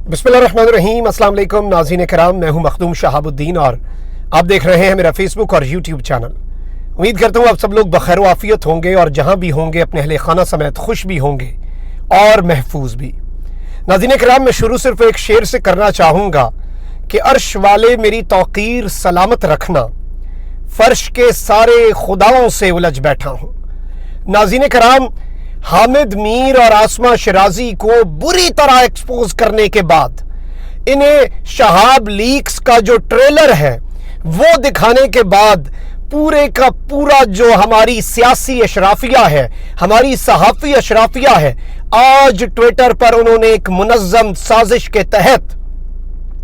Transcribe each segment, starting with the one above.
बिस्मिल्लाहिर्रहमानिर्रहीम। अस्सलाम वालेकुम नाज़रीन कराम, मैं हूं मखदूम शहाबुद्दीन और आप देख रहे हैं मेरा फेसबुक और यूट्यूब चैनल। उम्मीद करता हूं आप सब लोग बखैर आफियत होंगे और जहां भी होंगे अपने अहले खाना समेत खुश भी होंगे और महफूज भी। नाज़रीन कराम, मैं शुरू सिर्फ एक शेर से करना चाहूँगा कि अर्श वाले मेरी तौकीर सलामत रखना, फर्श के सारे खुदाओं से उलझ बैठा हूँ। नाज़रीन कराम, हामिद मीर और आसमा शिराजी को बुरी तरह एक्सपोज करने के बाद इन्हें शहाब लीक्स का जो ट्रेलर है वो दिखाने के बाद पूरे का पूरा जो हमारी सियासी अशराफिया है, हमारी सहाफ़ी अशराफिया है, आज ट्विटर पर उन्होंने एक मुनज़्ज़म साजिश के तहत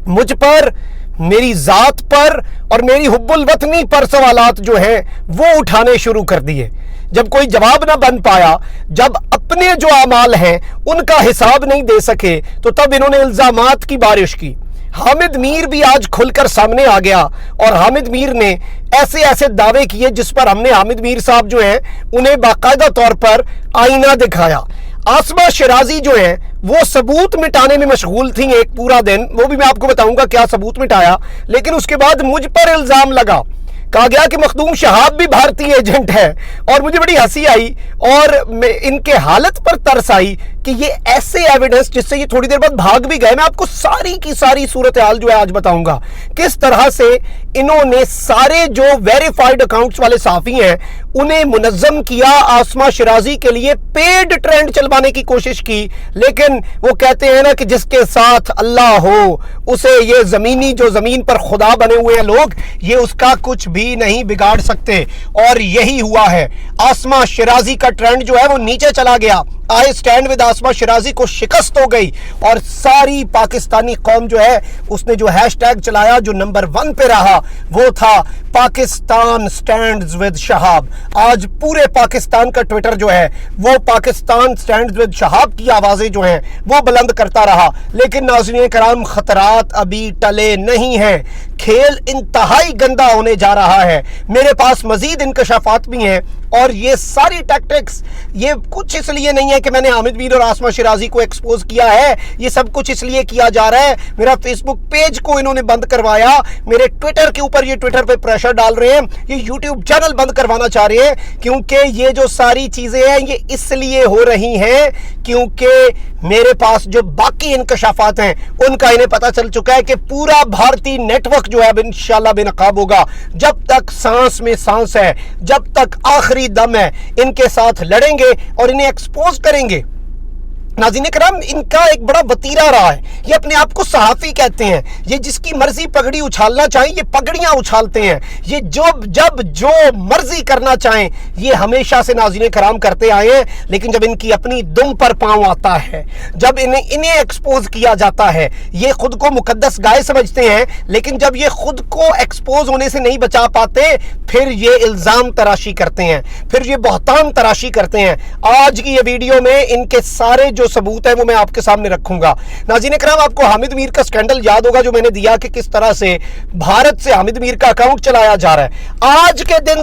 मुझ पर, मेरी ज़ात पर और मेरी हुब्बुल वतनी पर सवालात जो हैं वो उठाने शुरू कर दिए। जब कोई जवाब ना बन पाया, जब अपने जो अमाल हैं उनका हिसाब नहीं दे सके, तो तब इन्होंने इल्जामात की बारिश की। हामिद मीर भी आज खुलकर सामने आ गया और हामिद मीर ने ऐसे ऐसे दावे किए जिस पर हमने हामिद मीर साहब जो हैं उन्हें बाकायदा तौर पर आईना दिखाया। आसमा शिराजी जो है वो सबूत मिटाने में मशगूल थी एक पूरा दिन, वो भी मैं आपको बताऊंगा क्या सबूत मिटाया। लेकिन उसके बाद मुझ पर इल्जाम लगा, कहा गया कि मखदूम शहाब भी भारतीय एजेंट है, और मुझे बड़ी हंसी आई और इनके हालत पर तरस आई कि ये ऐसे एविडेंस जिससे ये थोड़ी देर बाद भाग भी गए। मैं आपको सारी की सारी सूरत हाल जो है आज बताऊंगा, किस तरह से इन्होंने सारे जो वेरीफाइड अकाउंट्स वाले साफी हैं उन्हें मुनज़्ज़म किया, आसमा शिराजी के लिए पेड ट्रेंड चलवाने की कोशिश की। लेकिन वो कहते हैं ना कि जिसके साथ अल्लाह हो उसे ये जमीनी जो जमीन पर खुदा बने हुए हैं लोग, ये उसका कुछ भी नहीं बिगाड़ सकते। और यही हुआ है, आसमा शिराजी का ट्रेंड जो है वो नीचे चला गया। आई स्टैंड विद आसमा शिराजी को शिकस्त हो गई और सारी पाकिस्तानी कौम जो है उसने जो हैशटैग चलाया जो नंबर 1 पे रहा वो था पाकिस्तान स्टैंड्स विद शहाब। आज पूरे पाकिस्तान का ट्विटर जो है वो पाकिस्तान स्टैंड्स विद शहाब की आवाजें जो हैं वो बुलंद करता रहा। लेकिन नाज़रीन कराम, खतरात अभी टले नहीं हैं, खेल इंतहाई गंदा होने जा रहा है। मेरे पास मजीद इंकशाफात भी हैं और ये सारी टैक्टिक्स ये कुछ इसलिए नहीं है कि मैंने हामिद मीर और आसमा शिराजी को एक्सपोज किया है, ये सब कुछ इसलिए किया जा रहा है। मेरा फेसबुक पेज को इन्होंने बंद करवाया, मेरे ट्विटर के ऊपर ये ट्विटर पे प्रेशर डाल रहे हैं, ये यूट्यूब चैनल बंद करवाना चाह रहे हैं, क्योंकि ये जो सारी चीजें हैं ये इसलिए हो रही हैं क्योंकि मेरे पास जो बाकी इंकशाफात हैं उनका इन्हें पता चल चुका है कि पूरा भारतीय नेटवर्क जो है अब इंशाल्लाह बेनकाब होगा। जब तक सांस में सांस है, जब तक आखिरी दम है, इनके साथ लड़ेंगे और इन्हें एक्सपोज करेंगे। नाज़रीन कराम, इनका एक बड़ा वतीरा रहा है, ये अपने आप को सहाफ़ी कहते हैं, ये जिसकी मर्जी पगड़ी उछालना चाहें ये पगड़ियां उछालते हैं, ये जब जो मर्जी करना चाहें ये हमेशा से नाज़रीन कराम करते आए हैं। लेकिन जब इनकी अपनी दुम पर पांव आता है, जब इन्हें एक्सपोज किया जाता है, ये खुद को मुकद्दस गाय समझते हैं, लेकिन जब ये खुद को एक्सपोज होने से नहीं बचा पाते फिर ये इल्ज़ाम तराशी करते हैं, फिर ये बहतान तराशी करते हैं। आज की ये वीडियो में इनके सारे जो सबूत है वो मैं आपके सामने रखूंगा। नाज़रीन कराम, आपको हामिद मीर का स्कैंडल याद होगा जो मैंने दिया कि किस तरह से भारत से हामिद मीर का अकाउंट चलाया जा रहा है। आज के दिन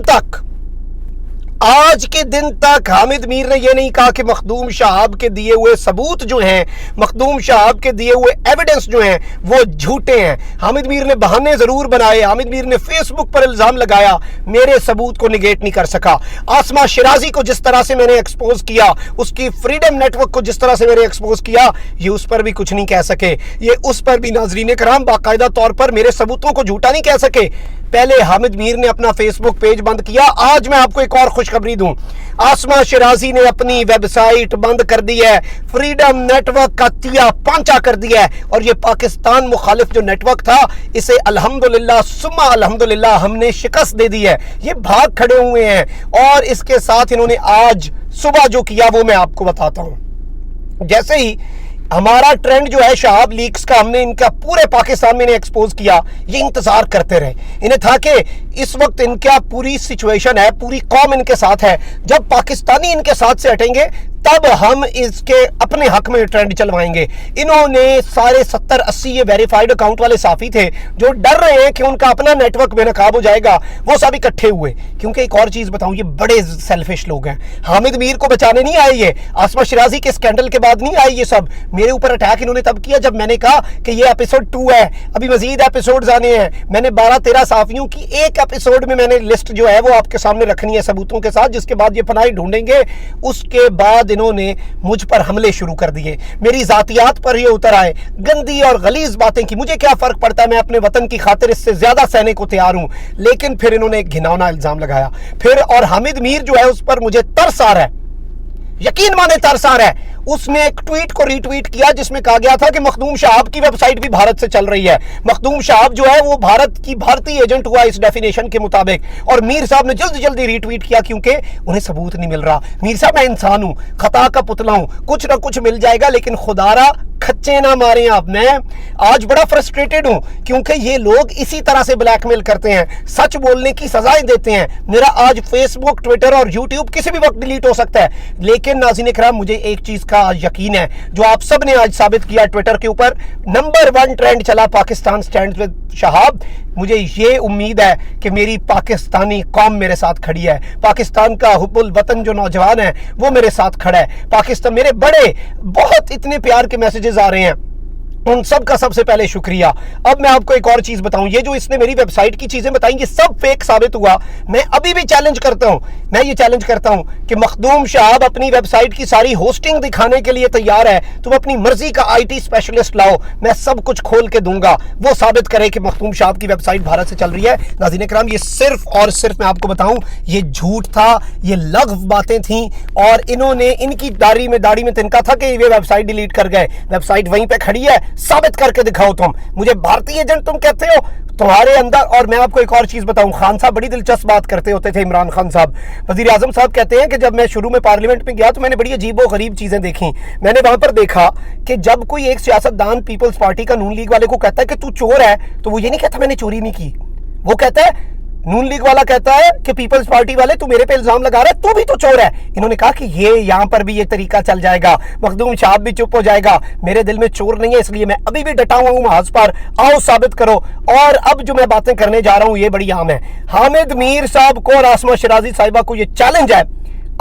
तक हामिद मीर ने यह नहीं कहा कि मखदूम शहाब के दिए हुए सबूत जो हैं, मखदूम शहाब के दिए हुए एविडेंस जो हैं वो झूठे हैं। हामिद मीर ने बहाने जरूर बनाए, हामिद मीर ने फेसबुक पर इल्जाम लगाया, मेरे सबूत को निगेट नहीं कर सका। आसमा शिराजी को जिस तरह से मैंने एक्सपोज किया, उसकी फ्रीडम नेटवर्क को जिस तरह से मैंने एक्सपोज किया, ये उस पर भी कुछ नहीं कह सके। ये उस पर भी नाज़रीन कराम बाकायदा तौर पर मेरे सबूतों को झूठा नहीं कह सके। पहले हामिद मीर ने अपना फेसबुक पेज बंद किया, आज मैं आपको एक और खुशखबरी दूं, आसमा शिराजी ने अपनी वेबसाइट बंद कर दी है, फ्रीडम नेटवर्क का तिया पांचा कर दिया है। और ये पाकिस्तान मुखालिफ जो नेटवर्क था इसे अल्हम्दुलिल्लाह सुम्मा अल्हम्दुलिल्लाह हमने शिकस्त दे दी है, ये भाग खड़े हुए हैं। और इसके साथ इन्होंने आज सुबह जो किया वो मैं आपको बताता हूं। जैसे ही हमारा ट्रेंड जो है शहाब लीक्स का, हमने इनका पूरे पाकिस्तान में एक्सपोज किया, ये इंतजार करते रहे। इन्हें था कि इस वक्त इनका पूरी सिचुएशन है, पूरी कौम इनके साथ है, जब पाकिस्तानी इनके साथ से हटेंगे तब हम इसके अपने हक में ट्रेंड चलवाएंगे। इन्होंने सारे 70-80 ये वेरीफाइड अकाउंट वाले साफी थे जो डर रहे हैं कि उनका अपना नेटवर्क बेनकाब हो जाएगा, वो सब इकट्ठे हुए। क्योंकि एक और चीज बताऊं, ये बड़े सेल्फिश लोग हैं। हामिद मीर को बचाने नहीं आए ये, आसमा शिराजी के स्कैंडल के बाद नहीं आए ये सब। मेरे ऊपर अटैक इन्होंने तब किया जब मैंने कहा कि ये एपिसोड 2 है, अभी मजीद एपिसोड्स आने हैं। मैंने 12-13 साफियों की एक एपिसोड में मैंने लिस्ट जो है वो आपके सामने रखनी है सबूतों के साथ, जिसके बाद ये पनाही ढूंढेंगे। उसके बाद इन्होंने मुझ पर हमले शुरू कर दिए, मेरी जातियात पर ये उतर आए, गंदी और गलीज बातें की। मुझे क्या फर्क पड़ता है, मैं अपने वतन की खातिर इससे ज्यादा सहने को तैयार हूं। लेकिन फिर इन्होंने एक घिनौना इल्जाम लगाया फिर, और हामिद मीर जो है उस पर मुझे तरस आ रहा है, यकीन माने तरस आ रहा है। उसने एक ट्वीट को रीट्वीट किया जिसमें कहा गया था कि मखदूम शहाब की वेबसाइट भी भारत से चल रही है। मखदूम शहाब जो है वो भारतीय एजेंट हुआ इस डेफिनेशन के मुताबिक, और मीर साहब ने जल्दी जल्दी रीट्वीट किया क्योंकि उन्हें सबूत नहीं मिल रहा। मीर साहब, मैं इंसान हूं, खता का पुतला हूं, कुछ ना कुछ मिल जाएगा, लेकिन खुदारा खच्चे ना मारें आप। मैं आज बड़ा फ्रस्ट्रेटेड हूं क्योंकि ये लोग इसी तरह से ब्लैकमेल करते हैं, सच बोलने की सजाएं देते हैं। मेरा आज फेसबुक, ट्विटर और यूट्यूब किसी भी वक्त डिलीट हो सकता है, लेकिन नाज़रीन इकराम, मुझे एक चीज का आज यकीन है जो आप सब ने आज साबित किया। ट्विटर के ऊपर नंबर 1 ट्रेंड चला पाकिस्तान स्टैंड्स विद शहाब। मुझे ये उम्मीद है कि मेरी पाकिस्तानी कौम मेरे साथ खड़ी है, पाकिस्तान का हुब्बुल वतन जो नौजवान है वो मेरे साथ खड़ा है। पाकिस्तान, मेरे बड़े बहुत इतने प्यार के मैसेजेस आ रहे हैं, उन सब का सबसे पहले शुक्रिया। अब मैं आपको एक और चीज बताऊं, ये जो इसने मेरी वेबसाइट की चीजें बताई ये सब फेक साबित हुआ। मैं अभी भी चैलेंज करता हूं, मैं ये चैलेंज करता हूं कि मखदूम शहाब अपनी वेबसाइट की सारी होस्टिंग दिखाने के लिए तैयार है। तुम अपनी मर्जी का IT स्पेशलिस्ट लाओ, मैं सब कुछ खोल के दूंगा, वो साबित करे कि मखदूम शहाब की वेबसाइट भारत से चल रही है। नाज़रीन इकराम, ये सिर्फ और सिर्फ मैं आपको बताऊं ये झूठ था, ये लग़्व बातें थी, और इन्होंने इनकी दाढ़ी में तिनका था कि ये वेबसाइट डिलीट कर गए। वेबसाइट वहीं पे खड़ी है, साबित करके दिखाओ। तुम मुझे भारतीय एजेंट तुम कहते हो, तुम्हारे अंदर। और मैं आपको एक और चीज बताऊं, खान साहब बड़ी दिलचस्प बात करते होते थे, इमरान खान साहब, वजीर आजम साहब कहते हैं कि जब मैं शुरू में पार्लियामेंट में गया तो मैंने बड़ी अजीबो गरीब चीजें देखी। मैंने वहां पर देखा कि जब कोई एक सियासतदान पीपल्स पार्टी का नून लीग वाले को कहता है कि तू चोर है, तो वो ये नहीं कहता मैंने चोरी नहीं की, वो कहता है, नून लीग वाला कहता है कि पीपल्स पार्टी वाले तू मेरे पे इल्जाम लगा रहा है, तू भी तो चोर है। इन्होंने कहा कि ये यहां पर भी ये तरीका चल जाएगा, मखदूम शहाब भी चुप हो जाएगा। मेरे दिल में चोर नहीं है, इसलिए मैं अभी भी डटा हुआ हूं महज पर, आओ साबित करो। और अब जो मैं बातें करने जा रहा हूं ये बड़ी आम है। हामिद मीर साहब को और आसमा शिराजी साहिबा को ये चैलेंज है,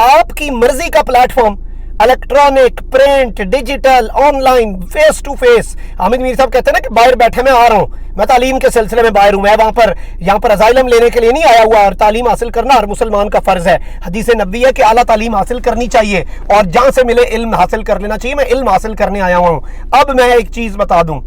आपकी मर्जी का platform, electronic, print, digital, online, face to face. Hamid Mir साहब कहते हैं ना कि बाहर बैठे मैं आ रहा हूं, मैं तालीम के सिलसिले में बाहर हूं, मैं वहां पर यहाँ पर अजाइलम लेने के लिए नहीं आया हुआ, और तालीम हासिल करना हर मुसलमान का फर्ज है। हदीस नबवी है कि आला तालीम हासिल करनी चाहिए और जहां से मिले इल्म हासिल कर लेना चाहिए। मैं इल्म हासिल करने आया हुआ हूं। अब मैं एक चीज बता दूं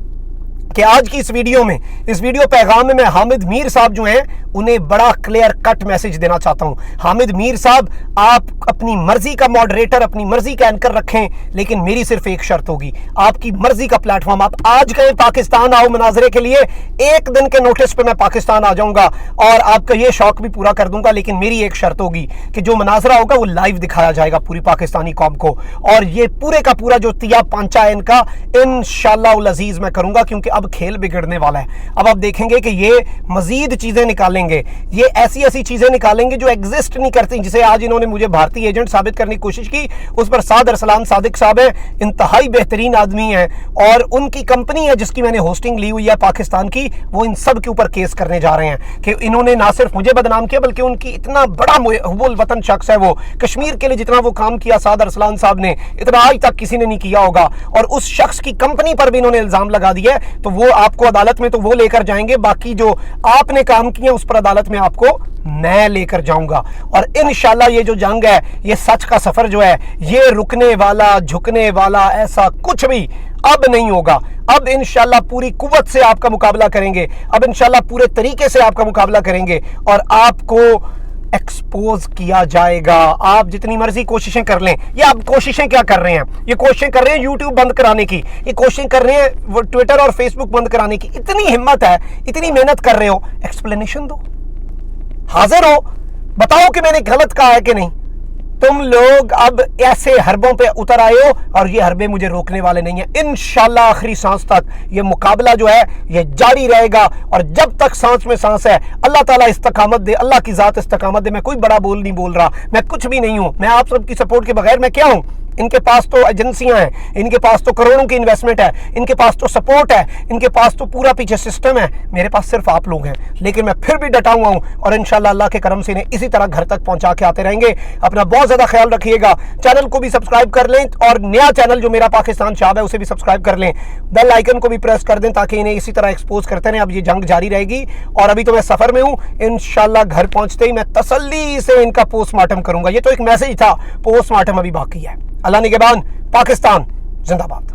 कि आज की इस वीडियो पैगाम में मैं हामिद मीर साहब जो हैं उन्हें बड़ा क्लियर कट मैसेज देना चाहता हूं। हामिद मीर साहब, आप अपनी मर्जी का मॉडरेटर, अपनी मर्जी का एंकर रखें, लेकिन मेरी सिर्फ एक शर्त होगी, आपकी मर्जी का प्लेटफॉर्म। आप आज कहें पाकिस्तान आओ मुनाजरे के लिए, एक दिन के नोटिस पे मैं पाकिस्तान आ जाऊंगा और आपका ये शौक भी पूरा कर दूंगा, लेकिन मेरी एक शर्त होगी कि जो मुनाजरा होगा वो लाइव दिखाया जाएगा पूरी पाकिस्तानी कौम को, और ये पूरे का पूरा जो तिया पांचा है इनका, इंशाअल्लाह उल अजीज मैं करूंगा, क्योंकि अब खेल बिगड़ने वाला है। अब आप देखेंगे कि ये मजीद चीजें निकालेंगे, ये ऐसी चीजें निकालेंगे जो एग्जिस्ट नहीं करती। जिसे आज इन्होंने मुझे भारतीय एजेंट साबित करने की कोशिश की, उस पर साद अरसलान सादिक साहब है, इंतहाई बेहतरीन आदमी है, और उनकी कंपनी है जिसकी मैंने होस्टिंग ली हुई है पाकिस्तान की, वो इन सब के ऊपर केस करने जा रहे हैं कि इन्होंने ना सिर्फ मुझे बदनाम किया, बल्कि उनकी इतना बड़ा हुब्बुल वतन शख्स है वो, कश्मीर के लिए जितना वो काम किया साद अरसलान साहब ने, इतना आज तक किसी ने नहीं किया होगा, और उस शख्स की कंपनी पर भी इन्होंने इल्जाम लगा दिया है। तो वो आपको अदालत में तो वो लेकर जाएंगे, बाकी जो आपने काम किए उस पर अदालत में आपको मैं लेकर जाऊंगा। और इंशाल्लाह ये जो जंग है, ये सच का सफर जो है, ये रुकने वाला, झुकने वाला ऐसा कुछ भी अब नहीं होगा। अब इंशाल्लाह पूरी कुव्वत से आपका मुकाबला करेंगे, अब इंशाल्लाह पूरे तरीके से आपका मुकाबला करेंगे, और आपको एक्सपोज किया जाएगा। आप जितनी मर्जी कोशिशें कर लें, ये आप कोशिशें क्या कर रहे हैं, ये कोशिशें कर रहे हैं यूट्यूब बंद कराने की, ये कोशिशें कर रहे हैं ट्विटर और फेसबुक बंद कराने की। इतनी हिम्मत है, इतनी मेहनत कर रहे हो, एक्सप्लेनेशन दो, हाजिर हो, बताओ कि मैंने गलत कहा है कि नहीं। तुम लोग अब ऐसे हरबों पे उतर आए हो, और ये हरबे मुझे रोकने वाले नहीं है। इंशाल्लाह आखिरी सांस तक ये मुकाबला जो है ये जारी रहेगा, और जब तक सांस में सांस है अल्लाह ताला इस्तकामत दे, अल्लाह की जात इस्तकामत दे। मैं कोई बड़ा बोल नहीं बोल रहा, मैं कुछ भी नहीं हूं, मैं आप सबकी सपोर्ट के बगैर मैं क्या हूं, ان کے پاس تو ایجنسیاں ہیں, ان کے پاس تو کروڑوں کی انویسٹمنٹ ہے, ان کے پاس تو سپورٹ ہے, ان کے پاس تو پورا پیچھے سسٹم ہے. میرے پاس صرف آپ لوگ ہیں, لیکن میں پھر بھی ڈٹا ہوا ہوں اور انشاءاللہ اللہ کے کرم سے انہیں اسی طرح گھر تک پہنچا کے آتے رہیں گے. اپنا بہت زیادہ خیال رکھیے گا. چینل کو بھی سبسکرائب کر لیں اور نیا چینل جو میرا پاکستان شاب ہے اسے بھی سبسکرائب کر لیں. بیل آئیکن کو بھی پریس کر دیں تاکہ انہیں اسی طرح ایکسپوز کرتے رہیں. اب یہ جنگ جاری رہے گی اور ابھی تو میں سفر میں ہوں. انشاءاللہ گھر پہنچتے ہی میں تسلی سے ان کا پوسٹ مارٹم کروں گا. یہ تو ایک میسج تھا, پوسٹ مارٹم ابھی باقی ہے. اللہ نگہبان. پاکستان زندہ باد.